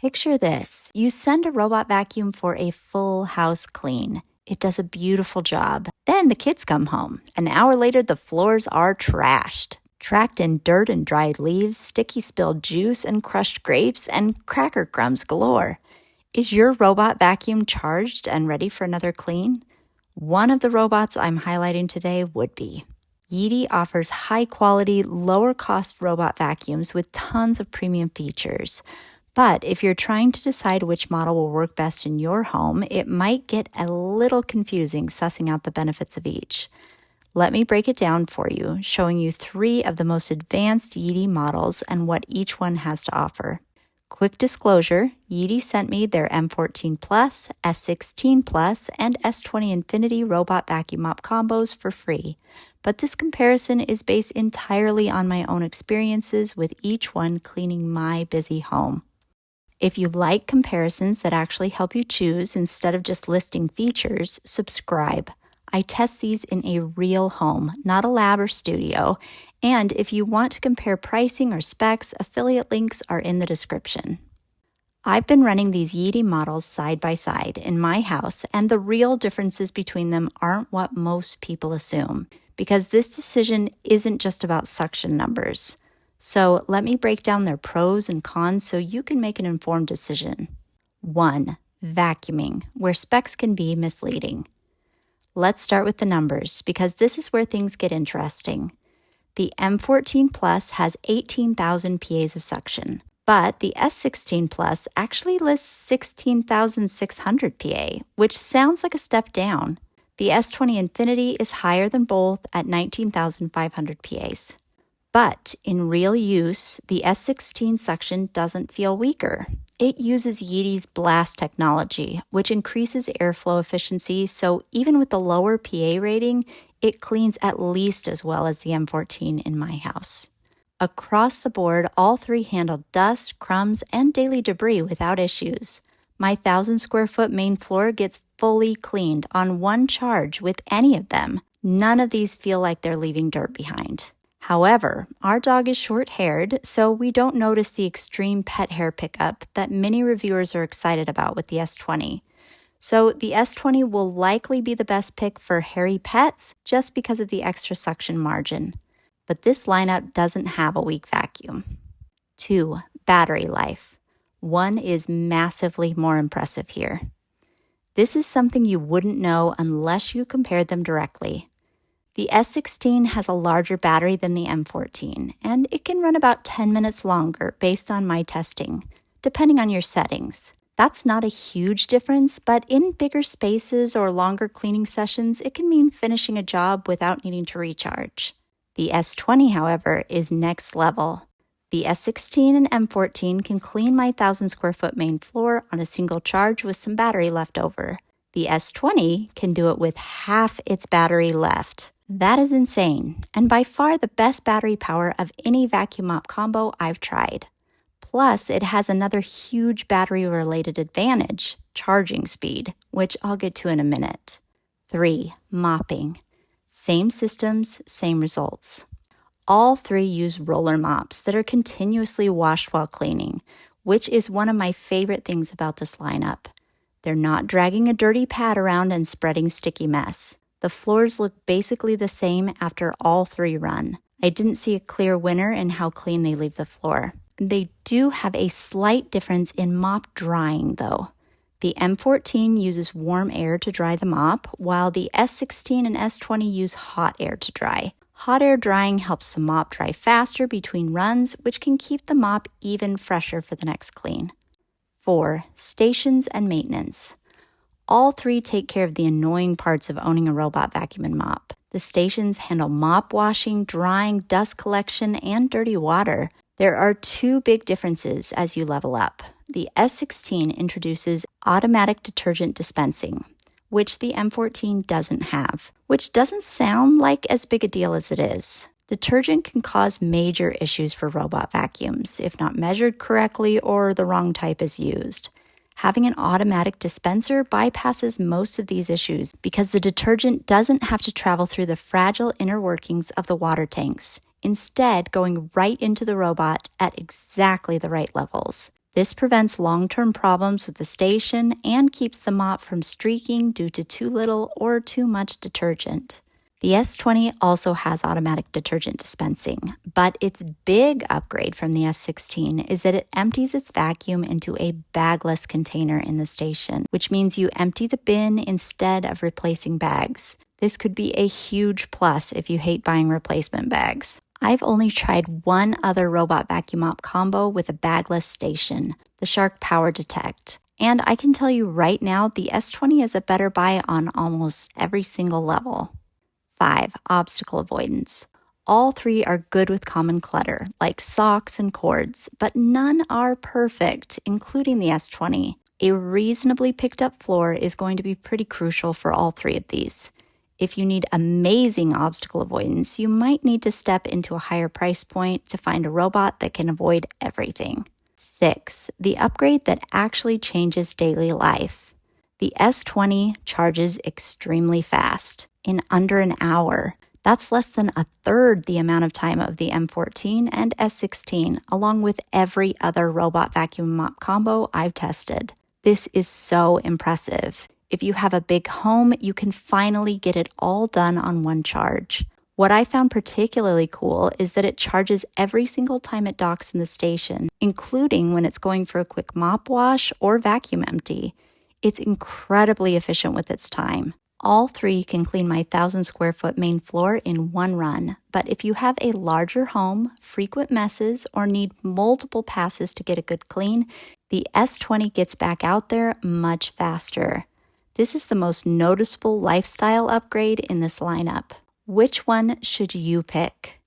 Picture this. You send a robot vacuum for a full house clean. It does a beautiful job. Then the kids come home. An hour later, the floors are trashed. Tracked in dirt and dried leaves, sticky spilled juice and crushed grapes, and cracker crumbs galore. Is your robot vacuum charged and ready for another clean? One of the robots I'm highlighting today would be. Yeedi offers high-quality, lower-cost robot vacuums with tons of premium features. But if you're trying to decide which model will work best in your home, it might get a little confusing sussing out the benefits of each. Let me break it down for you, showing you 3 of the most advanced Yeedi models and what each one has to offer. Quick disclosure, Yeedi sent me their M14 Plus, S16 Plus, and S20 Infinity robot vacuum mop combos for free. But this comparison is based entirely on my own experiences with each one cleaning my busy home. If you like comparisons that actually help you choose instead of just listing features, subscribe. I test these in a real home, not a lab or studio. And if you want to compare pricing or specs, affiliate links are in the description. I've been running these Yeedi models side by side in my house, and the real differences between them aren't what most people assume, because this decision isn't just about suction numbers. So let me break down their pros and cons so you can make an informed decision. 1. Vacuuming, where specs can be misleading. Let's start with the numbers, because this is where things get interesting. The M14 Plus has 18,000 PAs of suction, but the S16 Plus actually lists 16,600 PA, which sounds like a step down. The S20 Infinity is higher than both at 19,500 PAs. But in real use, the S16 suction doesn't feel weaker. It uses Yeedi's Blast technology, which increases airflow efficiency, so even with the lower PA rating, it cleans at least as well as the M14 in my house. Across the board, all 3 handle dust, crumbs, and daily debris without issues. My 1,000 square foot main floor gets fully cleaned on one charge with any of them. None of these feel like they're leaving dirt behind. However, our dog is short-haired, so we don't notice the extreme pet hair pickup that many reviewers are excited about with the S20. So the S20 will likely be the best pick for hairy pets just because of the extra suction margin. But this lineup doesn't have a weak vacuum. 2. Battery life. 1 is massively more impressive here. This is something you wouldn't know unless you compared them directly. The S16 has a larger battery than the M14, and it can run about 10 minutes longer based on my testing, depending on your settings. That's not a huge difference, but in bigger spaces or longer cleaning sessions, it can mean finishing a job without needing to recharge. The S20, however, is next level. The S16 and M14 can clean my 1,000 square foot main floor on a single charge with some battery left over. The S20 can do it with half its battery left. That is insane, and by far the best battery power of any vacuum mop combo I've tried. Plus, it has another huge battery-related advantage, charging speed, which I'll get to in a minute. 3. Mopping. Same systems, same results. All 3 use roller mops that are continuously washed while cleaning, which is one of my favorite things about this lineup. They're not dragging a dirty pad around and spreading sticky mess. The floors look basically the same after all 3 run. I didn't see a clear winner in how clean they leave the floor. They do have a slight difference in mop drying though. The M14 uses warm air to dry the mop, while the S16 and S20 use hot air to dry. Hot air drying helps the mop dry faster between runs, which can keep the mop even fresher for the next clean. 4. Stations and maintenance. All 3 take care of the annoying parts of owning a robot vacuum and mop. The stations handle mop washing, drying, dust collection, and dirty water. There are 2 big differences as you level up. The S16 introduces automatic detergent dispensing, which the M14 doesn't have, which doesn't sound like as big a deal as it is. Detergent can cause major issues for robot vacuums if not measured correctly or the wrong type is used. Having an automatic dispenser bypasses most of these issues because the detergent doesn't have to travel through the fragile inner workings of the water tanks, instead going right into the robot at exactly the right levels. This prevents long-term problems with the station and keeps the mop from streaking due to too little or too much detergent. The S20 also has automatic detergent dispensing, but its big upgrade from the S16 is that it empties its vacuum into a bagless container in the station, which means you empty the bin instead of replacing bags. This could be a huge plus if you hate buying replacement bags. I've only tried one other robot vacuum mop combo with a bagless station, the Shark Power Detect. And I can tell you right now, the S20 is a better buy on almost every single level. 5. Obstacle avoidance. All three are good with common clutter, like socks and cords, but none are perfect, including the S20. A reasonably picked up floor is going to be pretty crucial for all three of these. If you need amazing obstacle avoidance, you might need to step into a higher price point to find a robot that can avoid everything. 6. The upgrade that actually changes daily life. The S20 charges extremely fast, in under an hour. That's less than a third the amount of time of the M14 and S16, along with every other robot vacuum mop combo I've tested. This is so impressive. If you have a big home, you can finally get it all done on one charge. What I found particularly cool is that it charges every single time it docks in the station, including when it's going for a quick mop wash or vacuum empty. It's incredibly efficient with its time. All three can clean my 1,000 square foot main floor in one run, but if you have a larger home, frequent messes, or need multiple passes to get a good clean, the S20 gets back out there much faster. This is the most noticeable lifestyle upgrade in this lineup. Which one should you pick?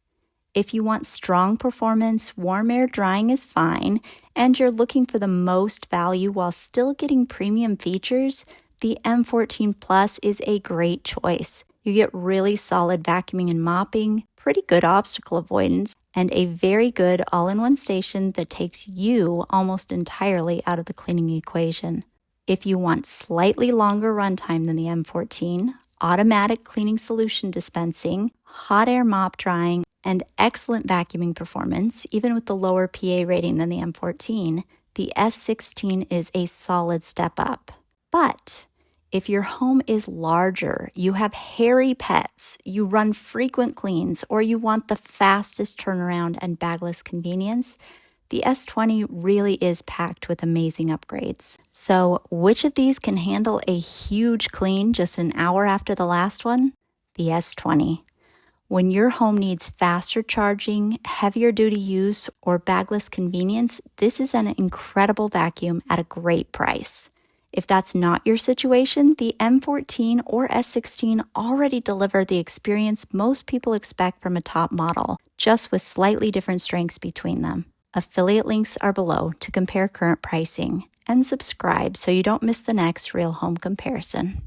If you want strong performance, warm air drying is fine, and you're looking for the most value while still getting premium features, the M14 Plus is a great choice. You get really solid vacuuming and mopping, pretty good obstacle avoidance, and a very good all-in-one station that takes you almost entirely out of the cleaning equation. If you want slightly longer runtime than the M14, automatic cleaning solution dispensing, hot air mop drying, and excellent vacuuming performance, even with the lower PA rating than the M14, the S16 is a solid step up. But if your home is larger, you have hairy pets, you run frequent cleans, or you want the fastest turnaround and bagless convenience, the S20 really is packed with amazing upgrades. So, which of these can handle a huge clean just an hour after the last one? The S20. When your home needs faster charging, heavier duty use, or bagless convenience, this is an incredible vacuum at a great price. If that's not your situation, the M14 or S16 already deliver the experience most people expect from a top model, just with slightly different strengths between them. Affiliate links are below to compare current pricing, and subscribe so you don't miss the next real home comparison.